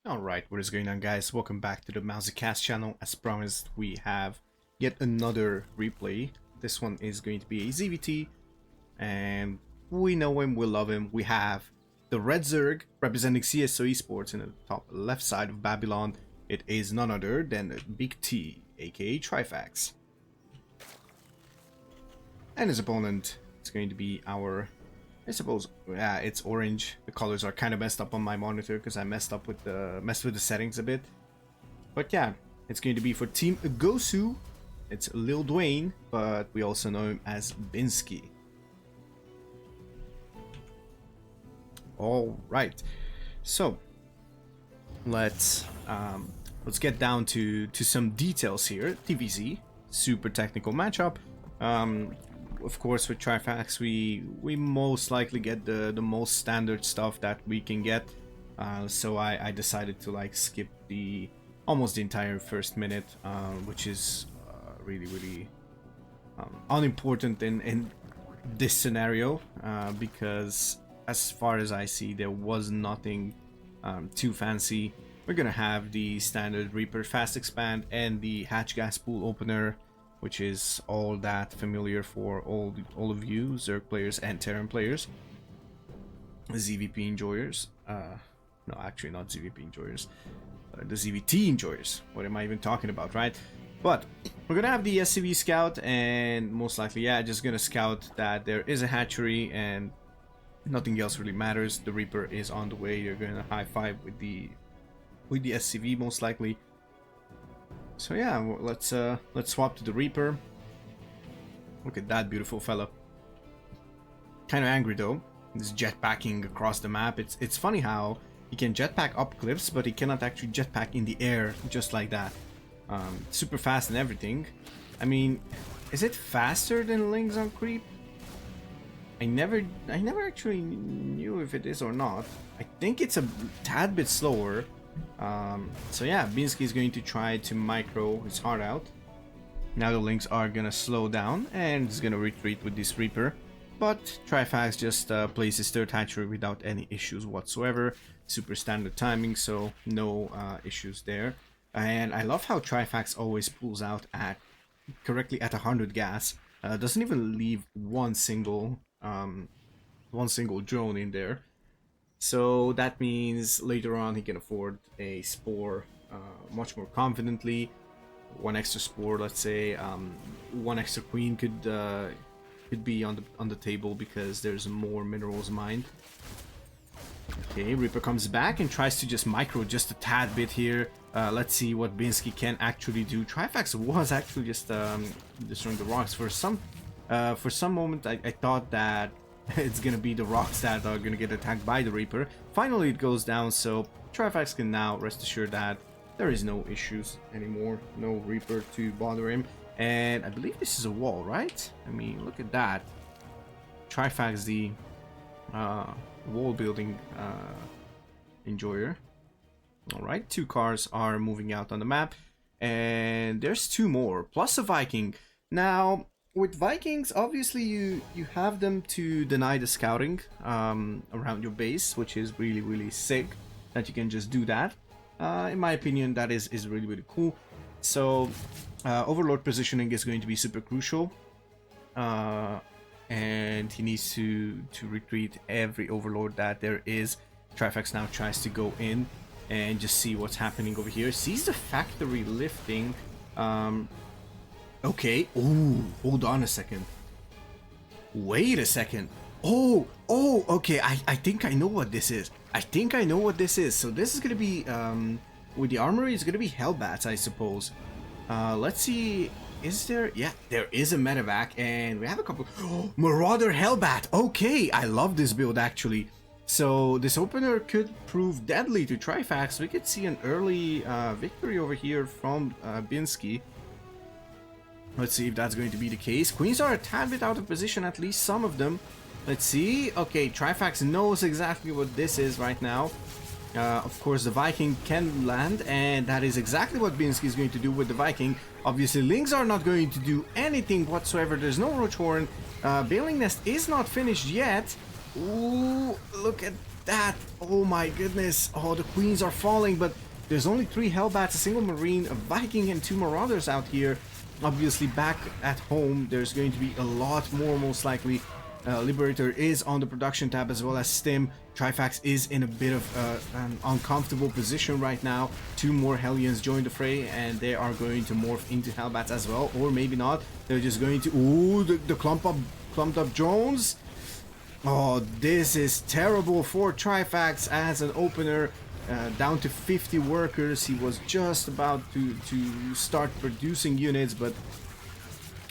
Alright, what is going on, guys? Welcome back to the MAUZY channel. As promised, we have yet another replay. This one is going to be a ZVT, and we know him, we love him. We have the Red Zerg representing CSO ESPORTS in the top left side of Babylon. It is none other than Big T, aka Trifax. And his opponent is going to be our... I suppose, yeah, it's orange. The colors are kind of messed up on my monitor because I messed with the settings a bit. But yeah, it's going to be for Team Gosu. It's Lil Dwayne, but we also know him as Binsky. All right, so let's get down to some details here. TVZ, super technical matchup. Of course, with Trifax, we most likely get the most standard stuff that we can get. So I decided to like skip almost the entire first minute, which is really unimportant in this scenario, because as far as I see, there was nothing too fancy. We're gonna have the standard Reaper fast expand and the hatch gas pool opener, which is all that familiar for all of you Zerg players and Terran players, ZVP enjoyers. No, actually not ZVP enjoyers, the ZVT enjoyers. What am I even talking about, right? But we're gonna have the SCV scout, and most likely, yeah, just gonna scout that there is a hatchery and nothing else really matters. The Reaper is on the way. You're gonna high five with the SCV most likely. So yeah, let's swap to the Reaper. Look at that beautiful fella. Kind of angry though. He's jetpacking across the map. It's funny how he can jetpack up cliffs, but he cannot actually jetpack in the air just like that. Super fast and everything. I mean, is it faster than Lings on creep? I never actually knew if it is or not. I think it's a tad bit slower. So yeah, Binsky is going to try to micro his heart out. Now the links are gonna slow down and he's gonna retreat with this Reaper, but Trifax just plays his third hatchery without any issues whatsoever. Super standard timing, so no issues there. And I love how Trifax always pulls out correctly at 100 gas. Doesn't even leave one single drone in there. So that means later on he can afford a spore much more confidently. One extra spore, let's say, one extra queen could be on the table because there's more minerals mined. Okay, Reaper comes back and tries to just micro just a tad bit here. Let's see what Binsky can actually do. Trifax was actually just destroying the rocks for some moment. I thought that it's gonna be the rocks that are gonna get attacked by the Reaper. Finally it goes down, so Trifax can now rest assured that there is no issues anymore, no Reaper to bother him. And I believe this is a wall, right? I mean, look at that. Trifax, the wall building enjoyer. Alright, 2 cars are moving out on the map, and there's 2 more plus a Viking. Now with Vikings, obviously you have them to deny the scouting around your base, which is really sick that you can just do that. In my opinion, that is really cool. So Overlord positioning is going to be super crucial, and he needs to retreat every Overlord that there is. Trifax now tries to go in and just see what's happening over here. Sees the factory lifting. Okay. Ooh, hold on a second. Wait a second. Oh, okay. I think I know what this is. So this is gonna be with the armory. It's gonna be Hellbats, I suppose. Let's see. Is there? Yeah, there is a medevac, and we have a couple. Oh, Marauder Hellbat. Okay, I love this build actually. So this opener could prove deadly to Trifax. We could see an early victory over here from Binsky. Let's see if that's going to be the case. Queens are a tad bit out of position, at least some of them. Let's see. Okay, Trifax knows exactly what this is right now. Of course, the Viking can land, and that is exactly what Binsky is going to do with the Viking. Obviously, Lings are not going to do anything whatsoever. There's no Roach Horn. Bailing Nest is not finished yet. Ooh, look at that. Oh my goodness. Oh, the queens are falling, but there's only 3 Hellbats, a single Marine, a Viking, and 2 Marauders out here. Obviously, back at home, there's going to be a lot more, most likely. Liberator is on the production tab, as well as Stim. Trifax is in a bit of an uncomfortable position right now. 2 more Hellions join the fray, and they are going to morph into Hellbats as well, or maybe not. They're just going to... Ooh, the clumped up drones. Oh, this is terrible for Trifax as an opener. Down to 50 workers. He was just about to start producing units, but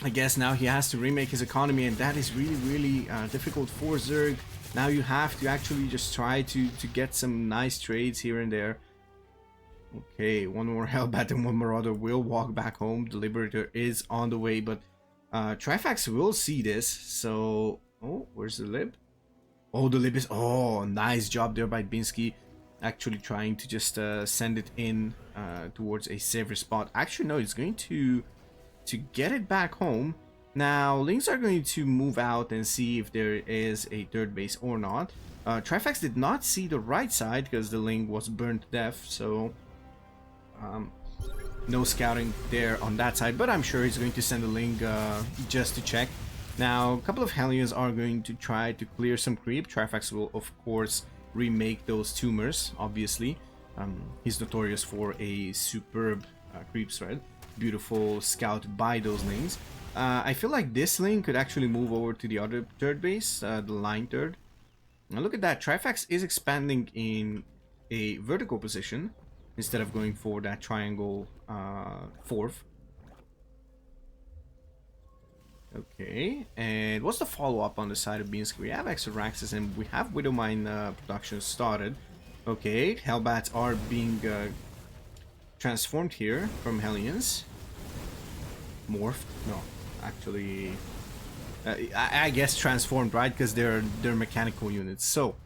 I guess now he has to remake his economy, and that is really difficult for Zerg. Now you have to actually just try to get some nice trades here and there. Okay, 1 more Hellbat and 1 Marauder will walk back home. The Liberator is on the way, but Trifax will see this. So, oh, where's the Lib? Oh, the Lib is... Oh, nice job there by Binsky. Actually trying to just send it in towards a safer spot. Actually, no, he's going to get it back home. Now, Lings are going to move out and see if there is a third base or not. Trifax did not see the right side because the Ling was burned to death, so no scouting there on that side, but I'm sure he's going to send a Ling just to check. Now, a couple of Hellions are going to try to clear some creep. Trifax will, of course, remake those tumors, obviously. He's notorious for a superb creep thread. Beautiful scout by those Lings. I feel like this Ling could actually move over to the other third base, the line third. Now look at that, Trifax is expanding in a vertical position instead of going for that triangle fourth. Okay, and what's the follow-up on the side of Binsky? We have Exoraxes and we have Widowmine production started. Okay, Hellbats are being transformed here from Hellions. Morphed? No, actually, I guess transformed, right? Because they're mechanical units. So,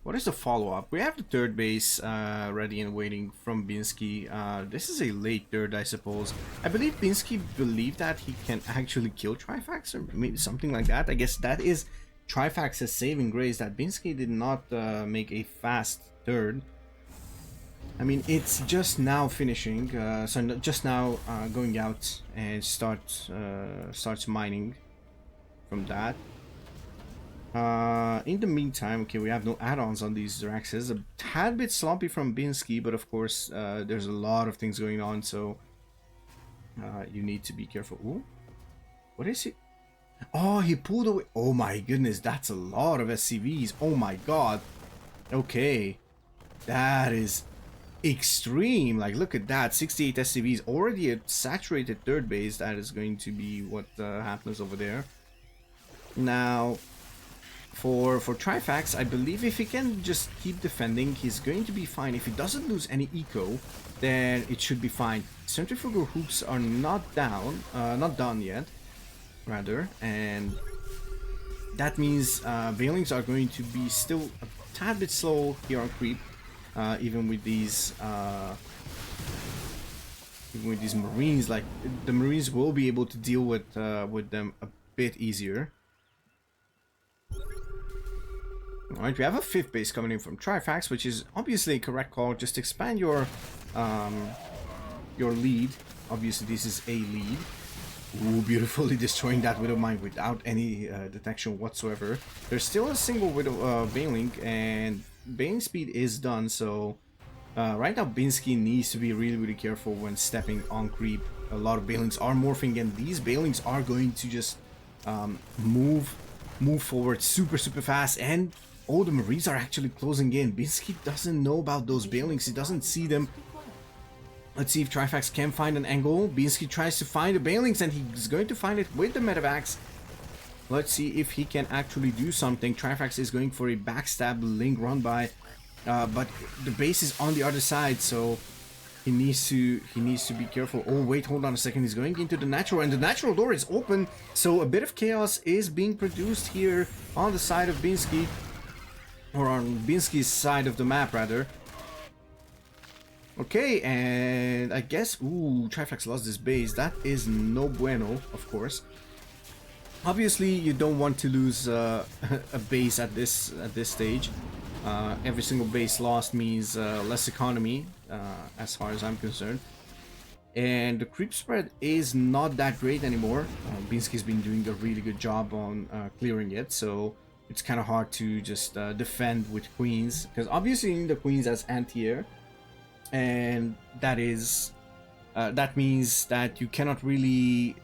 what is the follow-up? We have the third base ready and waiting from Binsky. This is a late third, I suppose. I believe Binsky believed that he can actually kill Trifax, or maybe something like that. I guess that is Trifax's saving grace, that Binsky did not make a fast third. I mean, it's just now finishing, so just now going out and starts mining from that. In the meantime, okay, we have no add-ons on these Draxes. A tad bit sloppy from Binsky, but of course, there's a lot of things going on, so you need to be careful. Ooh, what is he? Oh, he pulled away. Oh my goodness, that's a lot of SCVs. Oh my god. Okay, that is extreme. Like, look at that, 68 SCVs, already a saturated third base. That is going to be what happens over there. Now, for Trifax, I believe if he can just keep defending, he's going to be fine. If he doesn't lose any eco, then it should be fine. Centrifugal hoops are not done yet, rather, and that means Veilings are going to be still a tad bit slow here on creep, even with these Marines. Like, the Marines will be able to deal with them a bit easier. Alright, we have a fifth base coming in from Trifax, which is obviously a correct call. Just expand your lead. Obviously, this is a lead. Ooh, beautifully destroying that Widowmine without any detection whatsoever. There's still a single Veiling, and Veiling speed is done, so right now Binsky needs to be really careful when stepping on creep. A lot of Veilings are morphing, and these Veilings are going to just move forward super fast, and oh, the Marines are actually closing in. Binsky doesn't know about those Veilings, he doesn't see them. Let's see if Trifax can find an angle. Binsky tries to find the Veilings, and he's going to find it with the Medivacs. Let's see if he can actually do something. Trifax is going for a backstab link run by, but the base is on the other side, so he needs to be careful. Oh wait, hold on a second. He's going into the natural, and the natural door is open, so a bit of chaos is being produced here on the side of Binsky, or on Binsky's side of the map rather. Okay, and I guess, ooh, Trifax lost his base. That is no bueno, of course. Obviously, you don't want to lose a base at this stage. Every single base lost means less economy, as far as I'm concerned. And the creep spread is not that great anymore. Binsky's been doing a really good job on clearing it, so it's kind of hard to just defend with queens, because obviously you need the queens as anti-air, and that means that you cannot really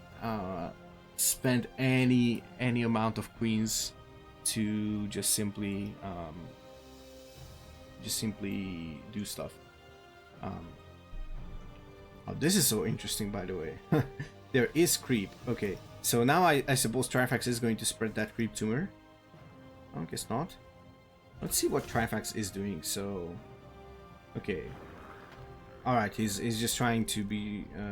spend any amount of queens to just simply do stuff. Oh, this is so interesting, by the way. There is creep. Okay, so now I suppose Trifax is going to spread that creep tumor. I guess not. Let's see what Trifax is doing. So, okay. Alright, he's just trying to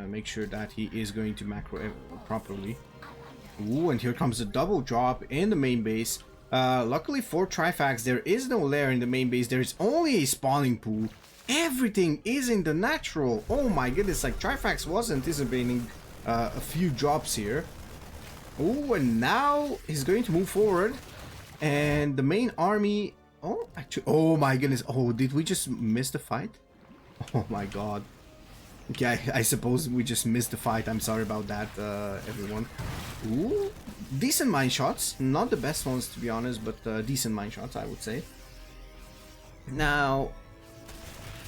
make sure that he is going to macro properly. Ooh, and here comes a double drop in the main base. Luckily for Trifax, there is no lair in the main base. There is only a spawning pool. Everything is in the natural. Oh my goodness, like Trifax was anticipating a few drops here. Oh, and now he's going to move forward. And the main army... Oh, actually... Oh my goodness. Oh, did we just miss the fight? Oh my god. Okay, I suppose we just missed the fight. I'm sorry about that, everyone. Ooh, decent mine shots. Not the best ones, to be honest, but decent mine shots, I would say. Now...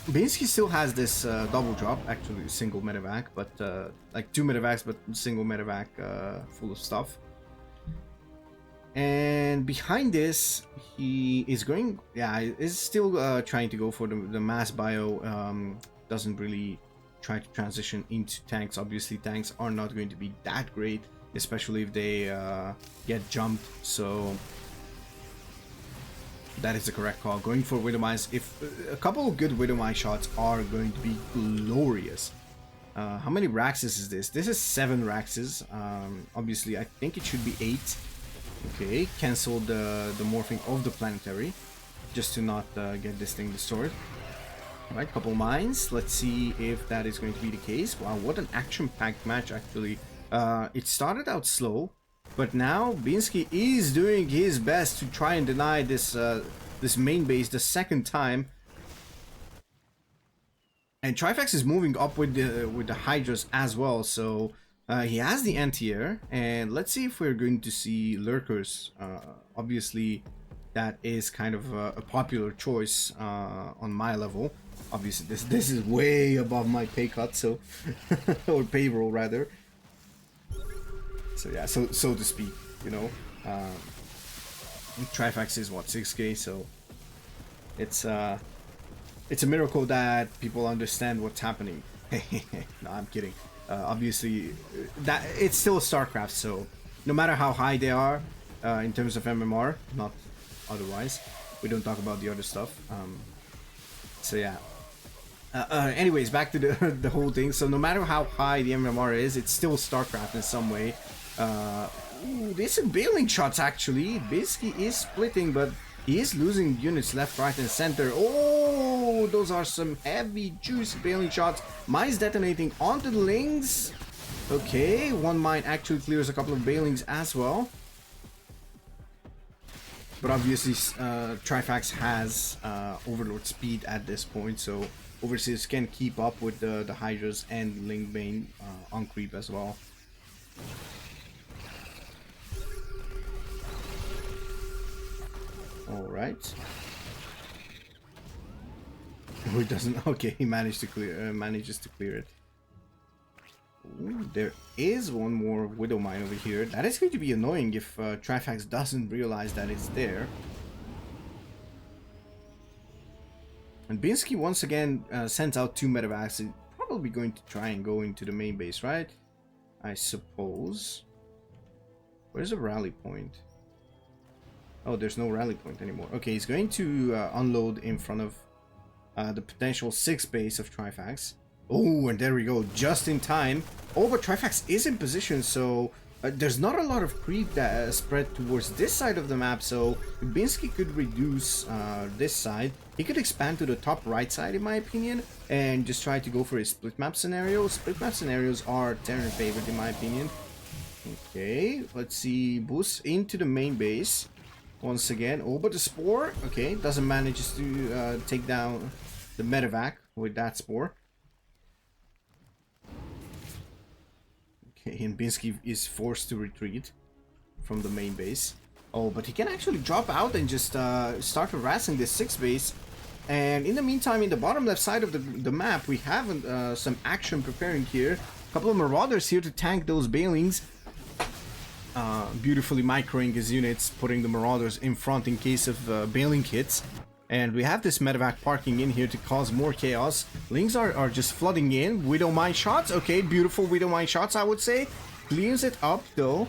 Binsky still has this double drop, actually single medevac, but like 2 medevacs, but single medevac full of stuff. And behind this, he is going, yeah, is still trying to go for the mass bio. Doesn't really try to transition into tanks. Obviously, tanks are not going to be that great, especially if they get jumped. So that is the correct call. Going for Widow Mines. If a couple of good Widow Mine shots are going to be glorious. How many Raxes is this? This is 7 Raxes. Obviously, I think it should be 8. Okay, cancel the morphing of the planetary, just to not get this thing destroyed. Alright, couple mines. Let's see if that is going to be the case. Wow, what an action-packed match, actually. It started out slow, but now Binsky is doing his best to try and deny this this main base the second time. And Trifax is moving up with the Hydras as well, so he has the anti-air, and let's see if we're going to see lurkers. Obviously, that is kind of a popular choice on my level. Obviously, this is way above my pay cut, so or payroll rather. So yeah, so to speak, you know. Trifax is what, 6K, so it's a miracle that people understand what's happening. No, I'm kidding. Obviously, that it's still Starcraft, so no matter how high they are in terms of MMR, not otherwise. We don't talk about the other stuff. So yeah. Anyways, back to the whole thing. So no matter how high the MMR is, it's still Starcraft in some way. Ooh, there's some bailing shots actually. Binsky is splitting, but he is losing units left, right, and center. Oh, those are some heavy, juicy bailing shots. Mines detonating onto the lings. Okay, one mine actually clears a couple of bailings as well. But obviously, Trifax has Overlord speed at this point, so Overseers can keep up with the Hydras and Ling Bane on creep as well. Alright. Oh, it doesn't. Okay, he managed to manages to clear it. Ooh, there is one more Widow Mine over here. That is going to be annoying if Trifax doesn't realize that it's there. And Binsky once again sends out 2 medevacs. He's probably going to try and go into the main base, right? I suppose. Where's the rally point? Oh, there's no rally point anymore. Okay, he's going to unload in front of the potential 6 base of Trifax. Oh, and there we go, just in time. Oh, but Trifax is in position, so there's not a lot of creep that spread towards this side of the map, so Binsky could reduce this side. He could expand to the top right side, in my opinion, and just try to go for a split map scenario. Split map scenarios are Terran favorite, in my opinion. Okay, let's see. Boost into the main base once again. Oh, but the spore, okay, doesn't manage to take down the medevac with that spore. Okay, and Binsky is forced to retreat from the main base. Oh, but he can actually drop out and just start harassing this 6 base. And in the meantime, in the bottom left side of the map, we have some action preparing here. A couple of marauders here to tank those bailings. Beautifully microing his units, putting the marauders in front in case of bailing hits. And we have this medevac parking in here to cause more chaos. Lings are just flooding in. Widowmine shots. Okay, beautiful Widowmine shots, I would say. Cleans it up, though.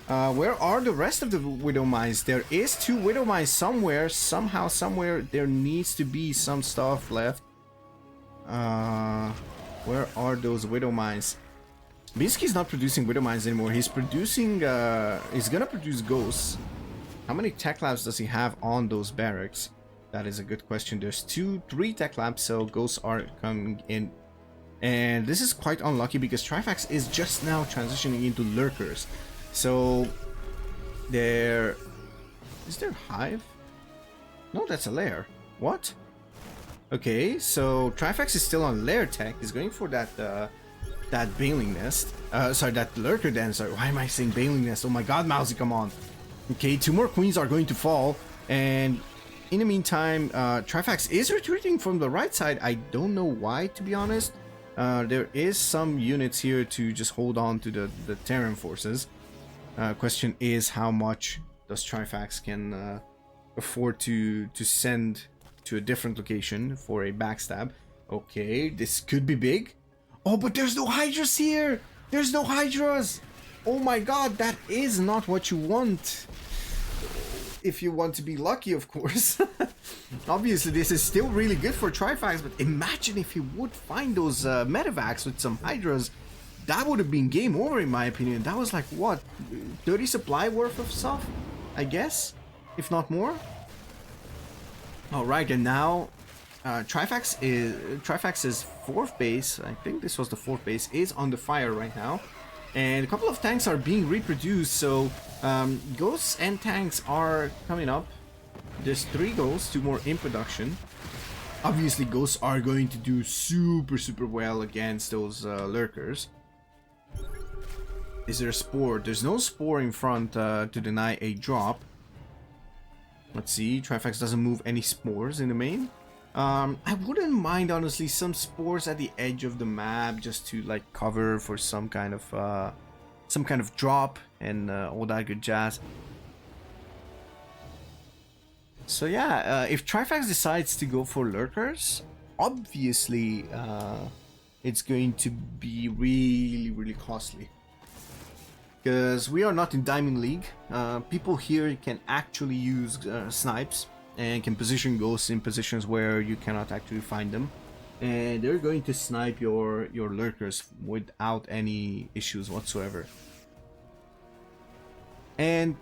Where are the rest of the Widow Mines? There is 2 Widow Mines somewhere. Somehow, somewhere, there needs to be some stuff left. Where are those Widow Mines? Binsky's not producing Widow Mines anymore. He's producing, he's gonna produce ghosts. How many tech labs does he have on those barracks? That is a good question. There's 3 tech labs, so ghosts are coming in. And this is quite unlucky because Trifax is just now transitioning into lurkers. So, is there hive? No, that's a lair. What? Okay, so Trifax is still on lair tech. He's going for that that bailing nest. Sorry, that lurker den. Sorry, why am I saying bailing nest? Oh my god, MAUZY, come on. Okay, 2 more queens are going to fall, and in the meantime, Trifax is retreating from the right side. I don't know why, to be honest. There is some units here to just hold on to the Terran forces. Question is, how much does Trifax can afford to send to a different location for a backstab? Okay, this could be big. Oh, but there's no Hydras here! There's no Hydras! Oh my god, that is not what you want. If you want to be lucky, of course. Obviously, this is still really good for Trifax, but imagine if he would find those medevacs with some Hydras. That would have been game over, in my opinion. That was like, what, 30 supply worth of stuff, I guess? If not more? Alright, and now Trifax's 4th base, I think this was the 4th base, is on the fire right now. And a couple of tanks are being reproduced, so ghosts and tanks are coming up. There's 3 ghosts, 2 more in production. Obviously, ghosts are going to do super well against those lurkers. Is there a spore? There's no spore in front to deny a drop. Let's see, Trifax doesn't move any spores in the main. I wouldn't mind, honestly, some spores at the edge of the map just to like cover for some kind of drop and all that good jazz. So yeah, if Trifax decides to go for lurkers, obviously it's going to be really costly. Because we are not in Diamond League. People here can actually use snipes and can position ghosts in positions where you cannot actually find them, and they're going to snipe your lurkers without any issues whatsoever. And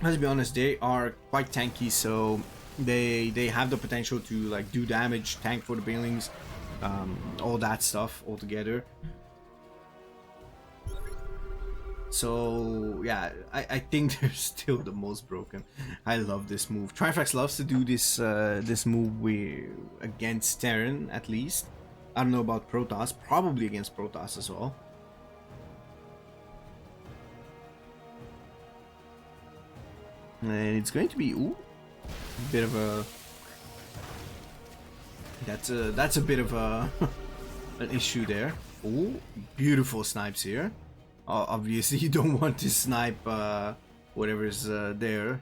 let's be honest, they are quite tanky, so they have the potential to like do damage, tank for the bailings, all that stuff altogether. So yeah, I think they're still the most broken. I love this move. Trifax loves to do this this move against Terran, at least. I don't know about Protoss, probably against Protoss as well. And it's going to be a bit of a that's a bit of a an issue there. Ooh, beautiful snipes here. Obviously, you don't want to snipe whatever's there,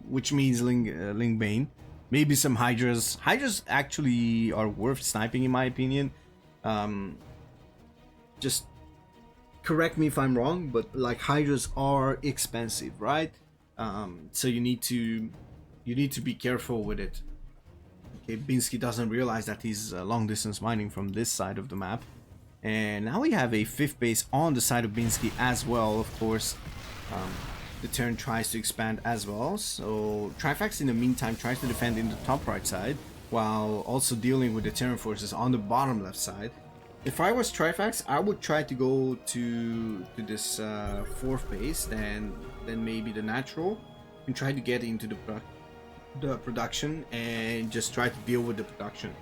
which means Ling Bane. Maybe some Hydras. Hydras actually are worth sniping, in my opinion. Just correct me if I'm wrong, but like Hydras are expensive, right? So you need to be careful with it. Okay, Binsky doesn't realize that he's long distance mining from this side of the map. And now we have a 5th base on the side of Binsky as well, of course. The Terran tries to expand as well. So Trifax in the meantime tries to defend in the top right side, while also dealing with the Terran forces on the bottom left side. If I was Trifax, I would try to go to this fourth base, then maybe the natural, and try to get into the production and just try to deal with the production.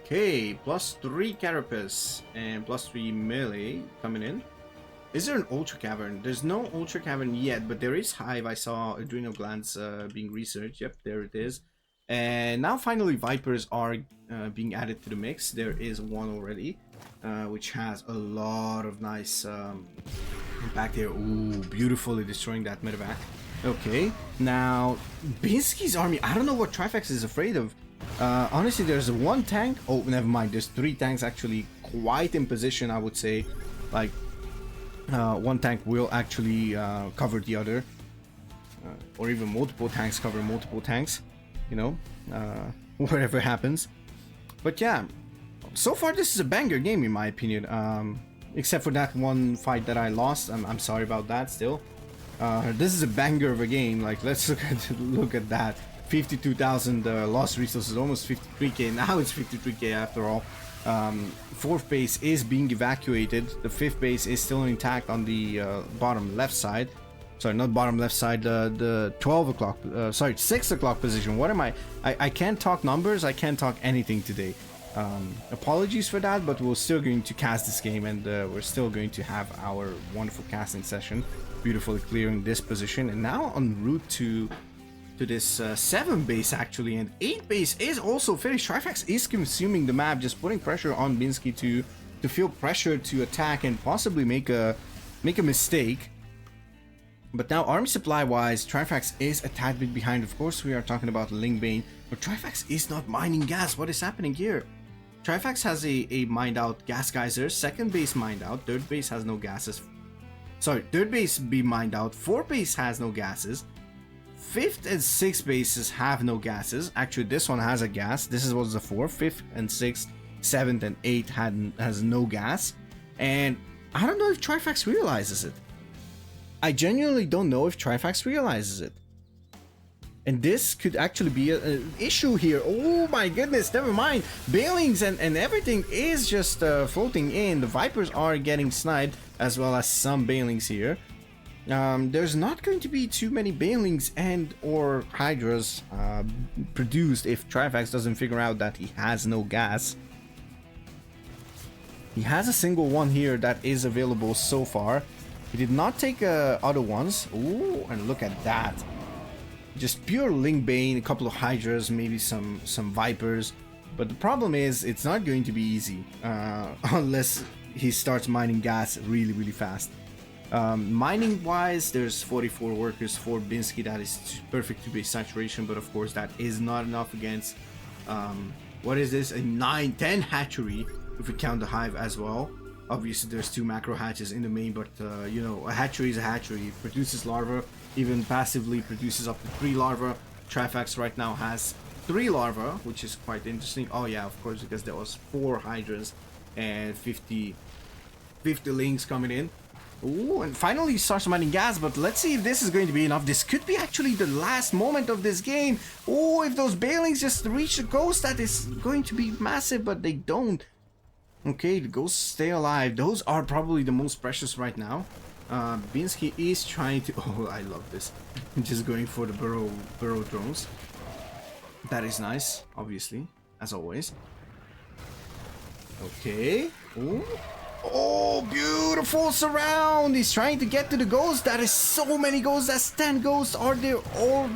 Okay, +3 Carapace and +3 melee coming in. Is there an Ultra Cavern? There's no Ultra Cavern yet, but there is Hive. I saw Adrenal Glands being researched. Yep, there it is. And now finally Vipers are being added to the mix. There is one already, which has a lot of nice impact here. Ooh, beautifully destroying that medevac. Okay, now Binsky's army. I don't know what Trifax is afraid of. Honestly, there's one tank. Oh, never mind. There's 3 tanks actually quite in position, I would say. Like, one tank will actually cover the other. Or even multiple tanks cover multiple tanks. You know, whatever happens. But yeah, so far this is a banger game in my opinion. Except for that one fight that I lost. I'm sorry about that still. This is a banger of a game. Like, let's look at that. 52,000 lost resources, almost 53k. Now it's 53k after all. 4th base is being evacuated. The 5th base is still intact on the bottom left side. Sorry, not bottom left side, the 12 o'clock, sorry, 6 o'clock position. What am I can't talk numbers, I can't talk anything today. Apologies for that, but we're still going to cast this game, and we're still going to have our wonderful casting session, beautifully clearing this position. And now en route to this 7 base actually, and 8 base is also finished. Trifax is consuming the map, just putting pressure on Binsky to feel pressure to attack and possibly make a mistake. But now army supply wise, Trifax is a tad bit behind. Of course, we are talking about Lingbane, but Trifax is not mining gas. What is happening here? Trifax has a mined out gas geyser, 2nd base mined out, 3rd base has no gases. Sorry, 3rd base be mined out, 4th base has no gases. 5th and 6th bases have no gases. Actually, this one has a gas. This was the 4th, 5th and 6th, 7th and 8th has no gas. And I don't know if Trifax realizes it. I genuinely don't know if Trifax realizes it. And this could actually be an issue here. Oh my goodness, never mind. Bailings and everything is just floating in. The Vipers are getting sniped, as well as some Bailings here. There's not going to be too many Bailings and or Hydras produced if Trifax doesn't figure out that he has no gas. He has a single one here that is available so far. He did not take other ones. Ooh, and look at that. Just pure Lingbane, a couple of Hydras, maybe some Vipers. But the problem is, it's not going to be easy unless he starts mining gas really, really fast. Mining wise, there's 44 workers for Binsky. That is perfect to base saturation, but of course that is not enough against what is this, a 9-10 hatchery if we count the hive as well. Obviously there's 2 macro hatches in the main, but you know, a hatchery is a hatchery. It produces larvae, even passively produces up to 3 larvae. Trifax right now has 3 larvae, which is quite interesting. Oh yeah, of course, because there was 4 hydras and 50 links coming in. Ooh, and finally he starts mining gas, but let's see if this is going to be enough. This could be actually the last moment of this game. Oh, if those Bailings just reach the ghost, that is going to be massive, but they don't. Okay, the ghosts stay alive. Those are probably the most precious right now. Binsky is trying to... Oh, I love this. Just going for the burrow drones. That is nice, obviously, as always. Okay. Ooh. Oh, beautiful surround. He's trying to get to the ghosts. That is so many ghosts. That's 10 ghosts. Are they all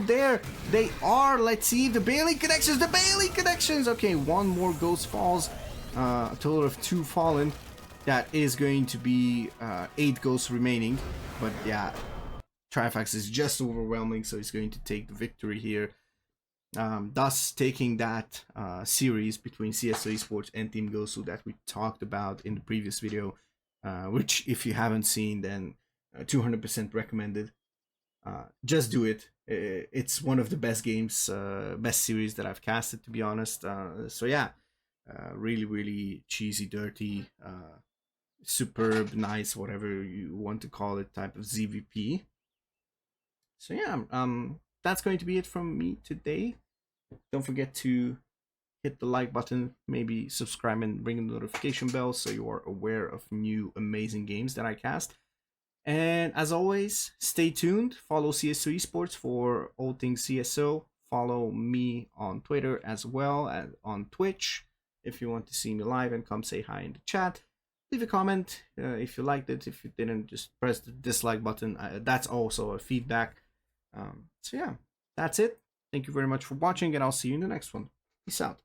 there? They are. Let's see the Bailing connections. The Bailing connections. Okay, one more ghost falls. A total of 2 fallen. That is going to be 8 ghosts remaining. But yeah, Trifax is just overwhelming, so he's going to take the victory here. Thus taking that series between CSO ESPORTS and Team Gosu that we talked about in the previous video, which if you haven't seen, then 200% recommended. Just do it. It's one of the best games, best series that I've casted, to be honest. So yeah, really, really cheesy, dirty, superb, nice, whatever you want to call it, type of ZVP. So yeah, that's going to be it from me today. Don't forget to hit the like button, maybe subscribe and ring the notification bell so you are aware of new amazing games that I cast. And as always, stay tuned. Follow CSO Esports for all things CSO. Follow me on Twitter as well as on Twitch if you want to see me live and come say hi in the chat. Leave a comment if you liked it. If you didn't, just press the dislike button. That's also a feedback. So yeah, that's it. Thank you very much for watching, and I'll see you in the next one. Peace out.